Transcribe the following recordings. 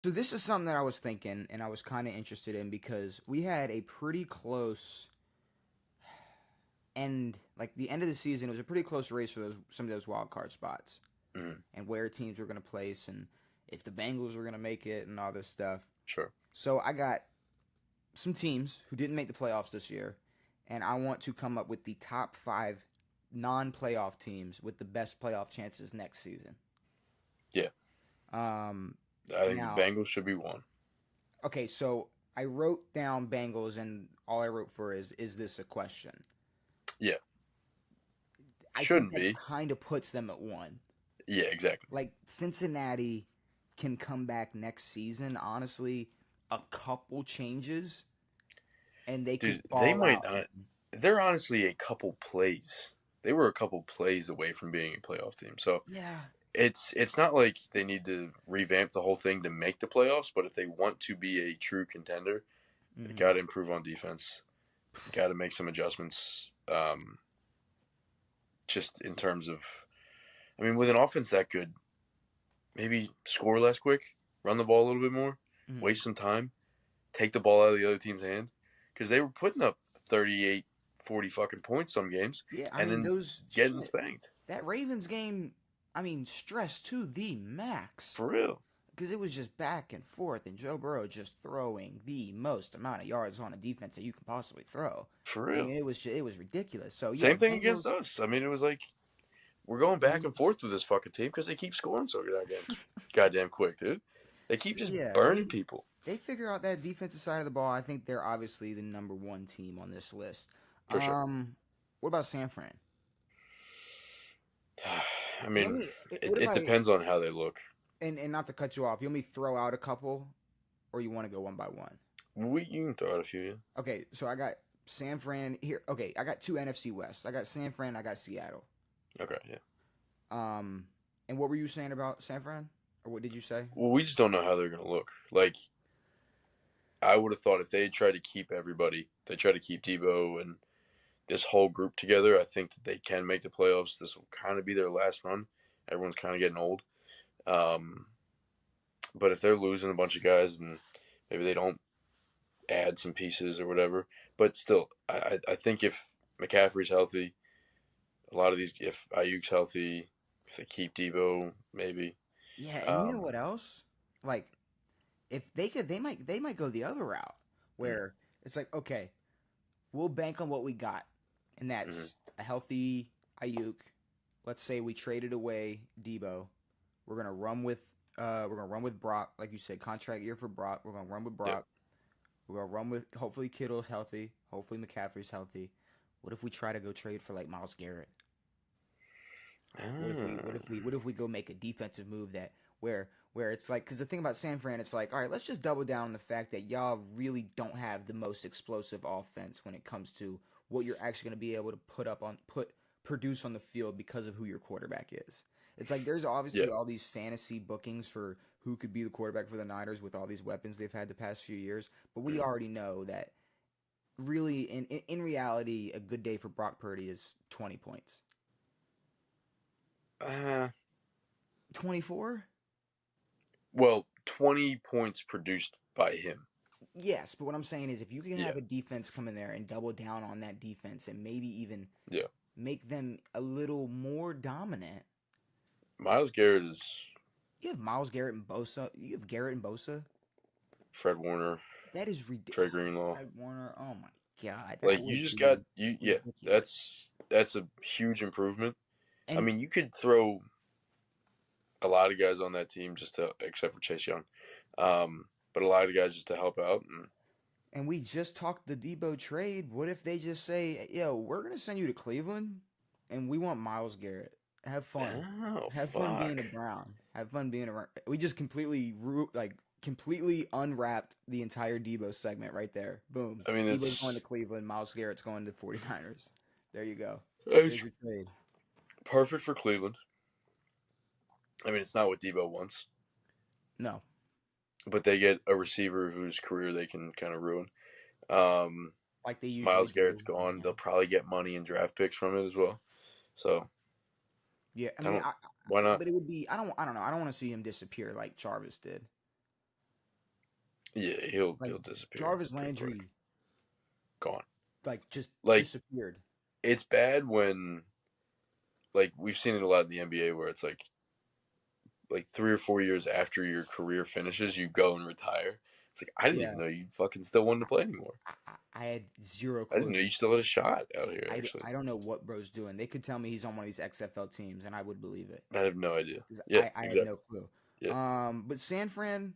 So this is something that I was thinking and I was kind of interested in because we had a pretty close end, like the end of the season. It was a pretty close race for some of those wild card spots Mm, and where teams were going to place and if the Bengals were going to make it and all this stuff. sure. So I got some teams who didn't make the playoffs this year, and I want to come up with the top five non-playoff teams with the best playoff chances next season. Yeah. Um, I think the now, Bengals should be one. okay, so I wrote down Bengals, and all I wrote for is this a question? Yeah. I think Shouldn't that be. kind of puts them at one. Yeah, exactly. Like Cincinnati can come back next season. Honestly, a couple changes, and they could Dude, they ball might out. not. They're honestly a couple plays. They were a couple plays away from being a playoff team. So Yeah. it's not like they need to revamp the whole thing to make the playoffs, but if they want to be a true contender, they Hmm. got to improve on defense. Got to make some adjustments. Just in terms of, I mean, with an offense that good, maybe score less quick, run the ball a little bit more, Hmm. waste some time, take the ball out of the other team's hand, because they were putting up 38, 40 fucking points some games, Yeah, I and mean then those getting shit. spanked. That Ravens game, I mean, stress to the max For real. because it was just back and forth, and Joe Burrow just throwing the most amount of yards on a defense that you can possibly throw. For I mean, real. it was ridiculous. So yeah, Same thing against Bengals. us. I mean, it was like we're going back Mhm. and forth with this fucking team because they keep scoring so goddamn quick, dude. They keep just Yeah, burning people. they figure out that defensive side of the ball. I think they're obviously the number one team on this list. For sure. What about San Fran? I You want mean, me? What it, if it I depends on how they look. and not to cut you off? You want me to throw out a couple, or you want to go one by one? You can throw out a few, yeah. Okay, so I got San Fran here. Okay, I got two NFC West. I got San Fran. I got Seattle. Okay, yeah. Um, and what were you saying about San Fran? Or what did you say? Well, we just don't know how they're going to look. Like, I would have thought if they tried to keep everybody, they tried to keep Debo and this whole group together, I think that they can make the playoffs. This will kind of be their last run. Everyone's kind of getting old. Um, but if they're losing a bunch of guys and maybe they don't add some pieces or whatever, but still, I think if McCaffrey's healthy, a lot of these, if Ayuk's healthy, if they keep Debo, maybe. Yeah, and you know Um, what else? Like, if they could, they might go the other route mm, where it's like, okay, we'll bank on what we got, and mhm. that's a healthy Ayuk. Let's say we traded away Debo. We're gonna run with Brock, like you said, contract year for Brock. We're gonna run with Yep. Brock. We're gonna run with hopefully Kittle's healthy. Hopefully McCaffrey's healthy. What if we try to go trade for like Miles Garrett? What if we go make a defensive move that where it's like because the thing about San Fran, it's like all right, let's just double down on the fact that y'all really don't have the most explosive offense when it comes to what you're actually going to be able to put produce on the field because of who your quarterback is. It's like there's obviously Yeah. all these fantasy bookings for who could be the quarterback for the Niners with all these weapons they've had the past few years, but we Mm. already know that really in reality, a good day for Brock Purdy is 20 points. Uh, 24? well, 20 points produced by him. Yes, but what I'm saying is if you can have Yeah. a defense come in there and double down on that defense and maybe even Yeah. make them a little more dominant. Miles Garrett is You have Miles Garrett and Bosa. You have Garrett and Bosa. Fred Warner, That is ridiculous. Trey Greenlaw. Fred Warner. Oh my god, that Like you would just got be you yeah, ridiculous. that's a huge improvement. I And mean, you could throw a lot of guys on that team just to except for Chase Young. But a lot of guys just to help out and and we just talked the Debo trade. What if they just say, "Yo, we're gonna send you to Cleveland, and we want Miles Garrett. Have fun. oh Have fun being fuck. a Brown. Have fun being a." We just completely unwrapped the entire Debo segment right there. Boom. I mean Debo's going to it's Cleveland. Miles Garrett's going to 49ers. There you go. it's There's your trade. perfect for Cleveland. I mean it's not what Debo wants. No, But they get a receiver whose career they can kind of ruin. Um, like they usually Miles Garrett's do. gone. Yeah. They'll probably get money and draft picks from it as well. So Yeah. I I mean, don't. Why not? but it would be. I don't know. I don't want to see him disappear like Jarvis did. Yeah, he'll Like disappear Jarvis pretty quick. Landry, Gone. like just Like disappeared. it's bad when like we've seen it a lot in the NBA where it's like 3 or 4 years after your career finishes, you go and retire. It's like I didn't even Yeah, know you fucking still wanted to play anymore. I had zero I didn't know clue. you still had a shot out here. Actually, I don't know what bro's doing. They could tell me he's on one of these XFL teams, and I would believe it. I have no idea. 'Cause Yeah, I had no exactly. clue. Yeah, But San Fran,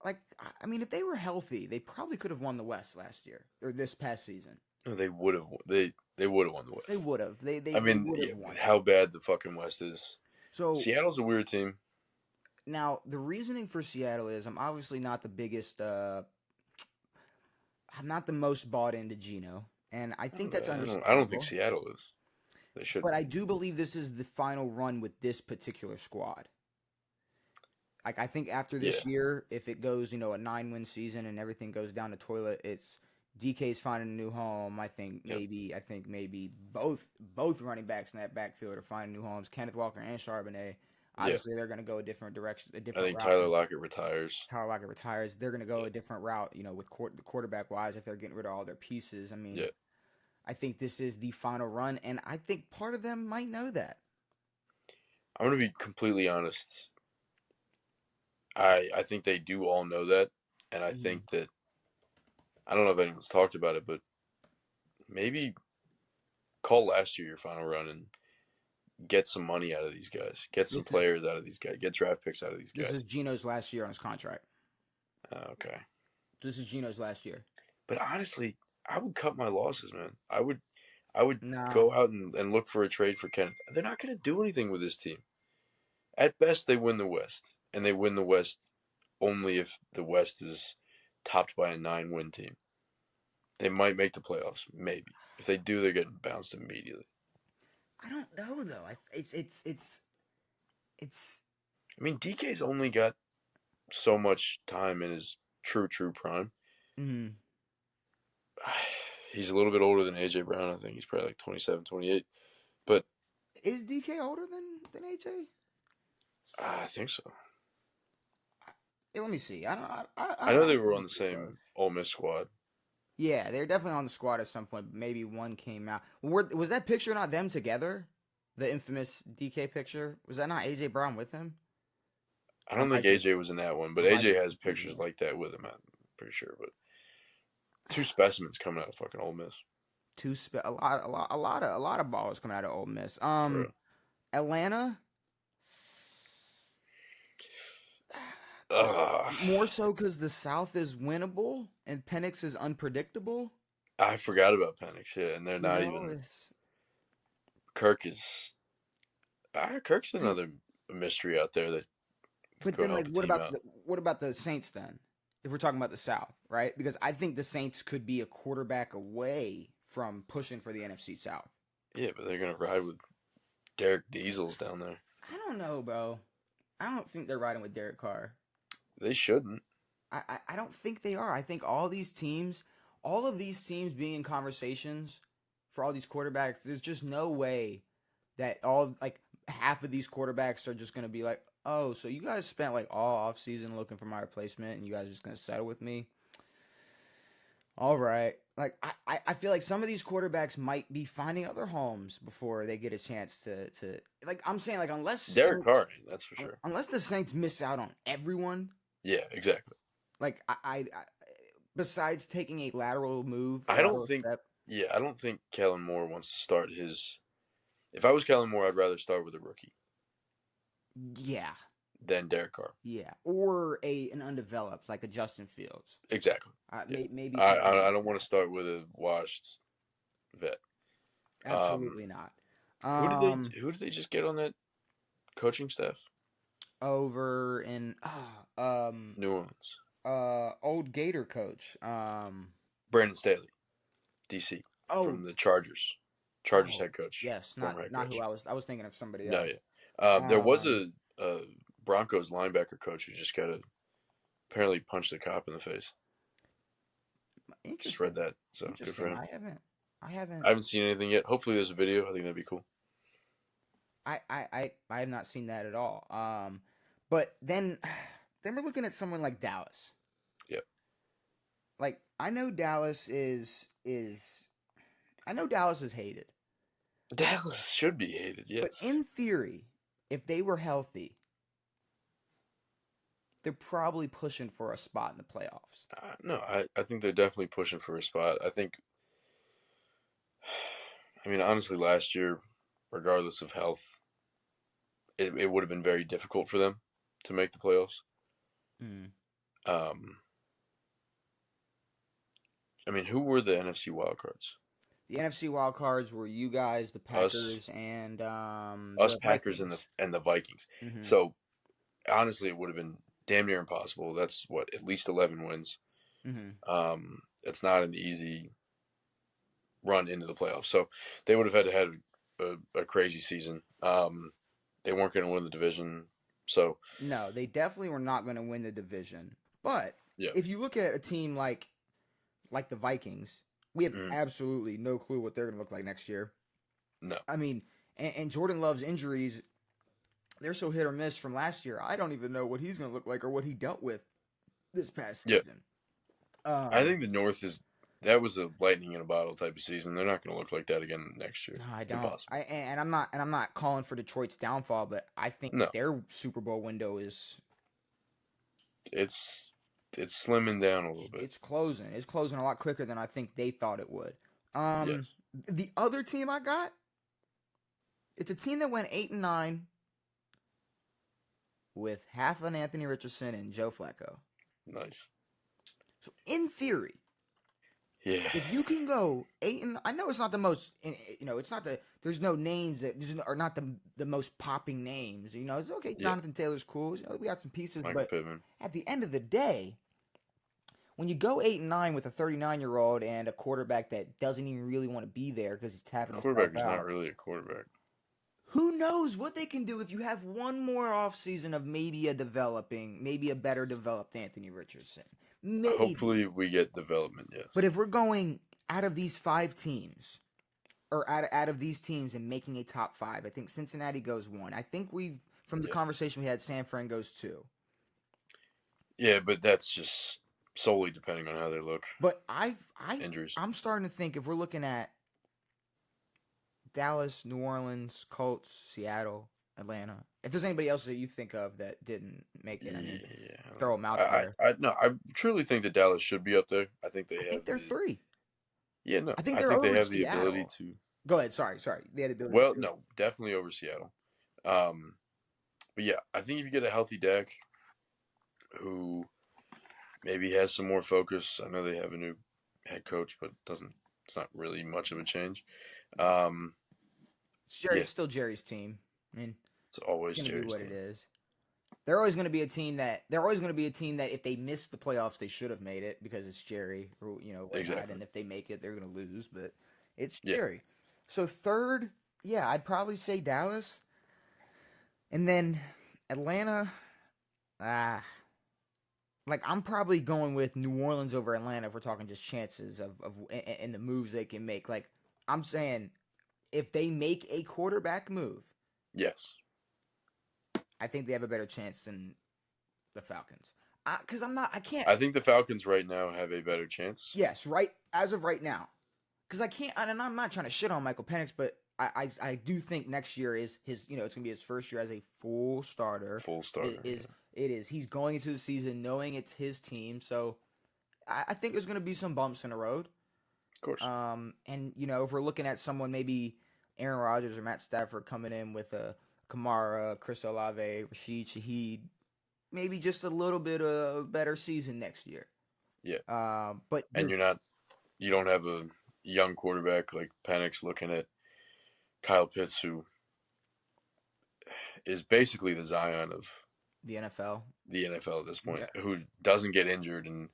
like, I mean, if they were healthy, they probably could have won the West last year or this past season. no, they would have. They would have won the They West. would have. I They mean, would yeah, have won with it. how bad the fucking West is. So Seattle's a weird team. now the reasoning for Seattle is I'm obviously not the biggest. I'm not the most bought into Geno, and I think that's I don't think understandable. Seattle is. They should But be. I do believe this is the final run with this particular squad. Like I think after Yeah, this year, if it goes, a 9-win season and everything goes down the toilet, it's DK's finding a new home. yep. I think maybe both running backs in that backfield are finding new homes. Kenneth Walker and Charbonnet. Yeah, Obviously, they're going to go a different direction, a I different think route. Tyler Lockett retires. Tyler Lockett retires. They're going to go Yeah, a different route, with the quarterback wise. If they're getting rid of all their pieces, I mean, yeah. I think this is the final run, and I think part of them might know that. I'm gonna be completely honest. I think they do all know that, and I Mhm. think that I don't know if anyone's talked about it, but maybe call last year your final run and get some money out of these guys, get some This is players out of these guys, get draft picks out of these this guys. is Geno's last year on his contract. Okay, This is Geno's last year. but honestly, I would cut my losses, man. I would No, go out and look for a trade for Kenneth. They're not gonna do anything with this team. At best, they win the West, and they win the West only if the West is topped by a 9-win team. They might make the playoffs, maybe. If they do, they're getting bounced immediately. I don't know though. It's. I mean, DK's only got so much time in his true prime. Mm, He's a little bit older than AJ Brown. I think he's probably like 27, 28. But is DK older than AJ? I think so. Let me see. I I don't know know. they I'm were pretty on the close. same Ole Miss squad. Yeah, they're definitely on the squad at some point. But maybe one came out. Was that picture not them together? The infamous DK picture was that not AJ Brown with him? I Or don't am I think just AJ was in that one, but am I AJ just has confusing pictures it? like that with him. I'm pretty sure. But two specimens coming out of fucking Ole Miss A lot of ballers coming out of Ole Miss. for real. Atlanta. Ugh. More so because the South is winnable and Penix is unpredictable. I forgot about Penix, yeah, and they're You not know, even. Kirk is. Kirk's see, another mystery out there that could but go then help like, a team out. what about the Saints then? If we're talking about the South, right? Because I think the Saints could be a quarterback away from pushing for the NFC South. Yeah, but they're gonna ride with Derek Diesels down there. I don't know, bro. I don't think they're riding with Derek Carr. They shouldn't. I don't think they are. I think all of these teams being in conversations for all these quarterbacks, there's just no way that all like half of these quarterbacks are just gonna be like, oh, so you guys spent like all offseason looking for my replacement and you guys are just gonna settle with me. All right. Like I feel like some of these quarterbacks might be finding other homes before they get a chance to like I'm saying like Derek Carr ain't, that's for sure. unless the Saints miss out on everyone, Yeah, exactly. like besides taking a lateral move, a I don't lateral think. step, Yeah, I don't think Kellen Moore wants to start his. If I was Kellen Moore, I'd rather start with a rookie yeah, than Derek Carr. yeah, or an undeveloped like a Justin Fields, Exactly. Yeah. maybe I something I, I like don't want that. to start with a washed vet. Um, Absolutely not. who did they Um, who did they just get on that coaching staff? over in New Orleans. old Gator coach. Brandon Staley, DC, Oh, from the Chargers. Chargers oh, head coach, yes, former head not who coach. I was thinking of somebody No, else. yeah. There was Um, a Broncos linebacker coach who just got apparently punched the cop in the face. Just read interesting, that, so good for interesting. him. I haven't, I haven't seen anything yet. Hopefully, there's a video. I think that'd be cool. I have not seen that at all. But then we're looking at someone like Dallas. Yep. like I know Dallas is I know Dallas is hated, Dallas should be hated, but yes. in theory, if they were healthy, they're probably pushing for a spot in the playoffs. No, I think they're definitely pushing for a spot. I mean, honestly, last year, regardless of health, it would have been very difficult for them to make the playoffs. Mm. Um, I mean, who were the NFC wildcards? The NFC wild cards were you guys, the Us, Packers, and us the Packers, and Vikings. the Vikings. Hmm. So honestly, it would have been damn near impossible. That's what, at least 11 wins. Hmm. It's not an easy run into the playoffs. So they would have had to have a crazy season. They weren't going to win the division. So No, they definitely were not going to win the division. But yeah, if you look at a team like the Vikings, we have mm, absolutely no clue what they're going to look like next year. no, I mean, and Jordan Love's injuries, they're so hit or miss from last year. I don't even know what he's going to look like or what he dealt with this past yeah. season. I think the North is that was a lightning in a bottle type of season. They're not going to look like that again next year. No, I It's don't. impossible. I'm not calling for Detroit's downfall, but I think No, their Super Bowl window is it's it's slimming down a little bit. it's closing. It's closing a lot quicker than I think they thought it would. Yes. The other team I got, it's a team that went 8-9 with half an Anthony Richardson and Joe Flacco. Nice. So in theory, Yeah. if you can go 8 and I know it's not the most, it's not the there's no names that are not the most popping names. It's okay. Yeah. Jonathan Taylor's cool. We got some pieces, Michael but Pittman. at the end of the day, when you go 8-9 with a 39-year-old and a quarterback that doesn't even really want to be there because he's The tapping himself quarterback is not out, really a quarterback. who knows what they can do if you have one more offseason of maybe a better developed Anthony Richardson. Maybe. Hopefully, we get development. Yes. But if we're going out of these 5 teams, or out of these teams and making a top 5, I think Cincinnati goes 1. I think from the Yeah. conversation we had, San Fran goes 2. Yeah, but that's just solely depending on how they look. But Injuries. I'm starting to think if we're looking at Dallas, New Orleans, Colts, Seattle, Atlanta. If there's anybody else that you think of that didn't make it, I mean, Yeah. throw them out I, there. I no, I truly think that Dallas should be up there. I think they I have think they're the 3. yeah, no. I think I they're think they over have the ability Seattle. to Go ahead. Sorry. They had the ability well, to. no, definitely over Seattle. But yeah, I think if you get a healthy Dak who maybe has some more focus. I know they have a new head coach, but it's not really much of a change. Um yeah, It's still Jerry's team. I mean, it's it's always going to be Jerry's what it team. is. They're always going to be a team that if they miss the playoffs, they should have made it because it's Jerry. Or, Exactly. and if they make it, they're going to lose. But it's Yeah. Jerry. So third, yeah, I'd probably say Dallas, and then Atlanta. Like I'm probably going with New Orleans over Atlanta if we're talking just chances of and the moves they can make. Like I'm saying, if they make a quarterback move, Yes. I think they have a better chance than the Falcons. Because I can't. I think the Falcons right now have a better chance. Yes, right as of right now, because I can't. And I'm not trying to shit on Michael Penix, but I do think next year is his. It's gonna be his first year as a full starter. Full starter. It is. He's going into the season knowing it's his team, so I think there's gonna be some bumps in the road. Of course. And if we're looking at someone maybe Aaron Rodgers or Matt Stafford coming in with a Kamara, Chris Olave, Rashid Shaheed, maybe just a little bit of a better season next year. Yeah. But And you don't have a young quarterback like Penix looking at Kyle Pitts, who is basically the Zion of the NFL. the NFL at this point, Yeah. who doesn't get injured and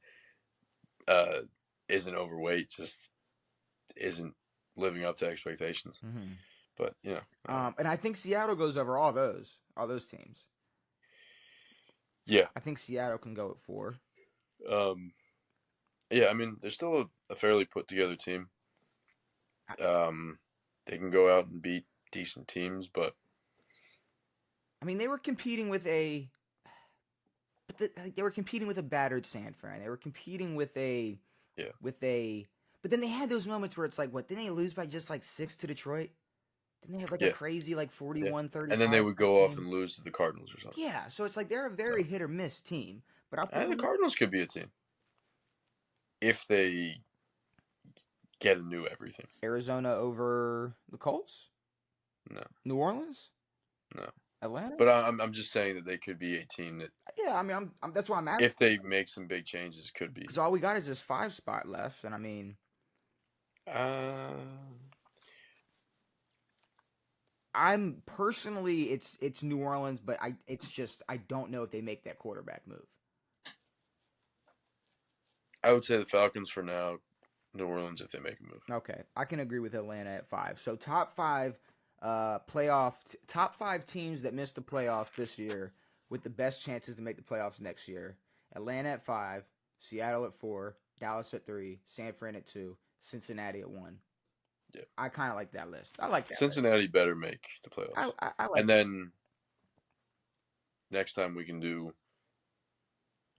isn't overweight, just isn't living up to expectations. Mm-hmm. But and I think Seattle goes over all those teams. yeah, I think Seattle can go at 4. yeah. I mean, they're still a fairly put together team. They can go out and beat decent teams, but I mean, they were competing with they were competing with a battered San Fran. They were competing with a Yeah. But then they had those moments where it's like, what? Didn't they lose by just like 6 to Detroit? Didn't they have like a Yeah. crazy like Yeah. 41-35? And then they would go off and lose to the Cardinals or something. Yeah, so it's like they're a very hit or miss team. But And the Cardinals could be a team if they get a new everything. Arizona over the Colts? No. New Orleans? No. Atlanta? But I'm just saying that they could be a team that, Yeah, I mean, that's why I'm asking. if they make some big changes, could be. Because all we got is this 5 spot left, and I mean, I'm personally, it's New Orleans, but it's just I don't know if they make that quarterback move. I would say the Falcons for now, New Orleans if they make a move. Okay, I can agree with Atlanta at 5. So top 5 teams that missed the playoffs this year with the best chances to make the playoffs next year. Atlanta at 5, Seattle at 4, Dallas at 3, San Fran at 2, Cincinnati at 1. Yeah, I kind of like that list. I like that. Cincinnati better make the playoffs. I like. And then next time we can do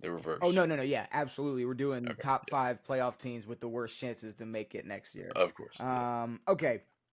the reverse. Oh no, yeah, absolutely. We're doing top 5 playoff teams with the worst chances to make it next year. Of course. Okay.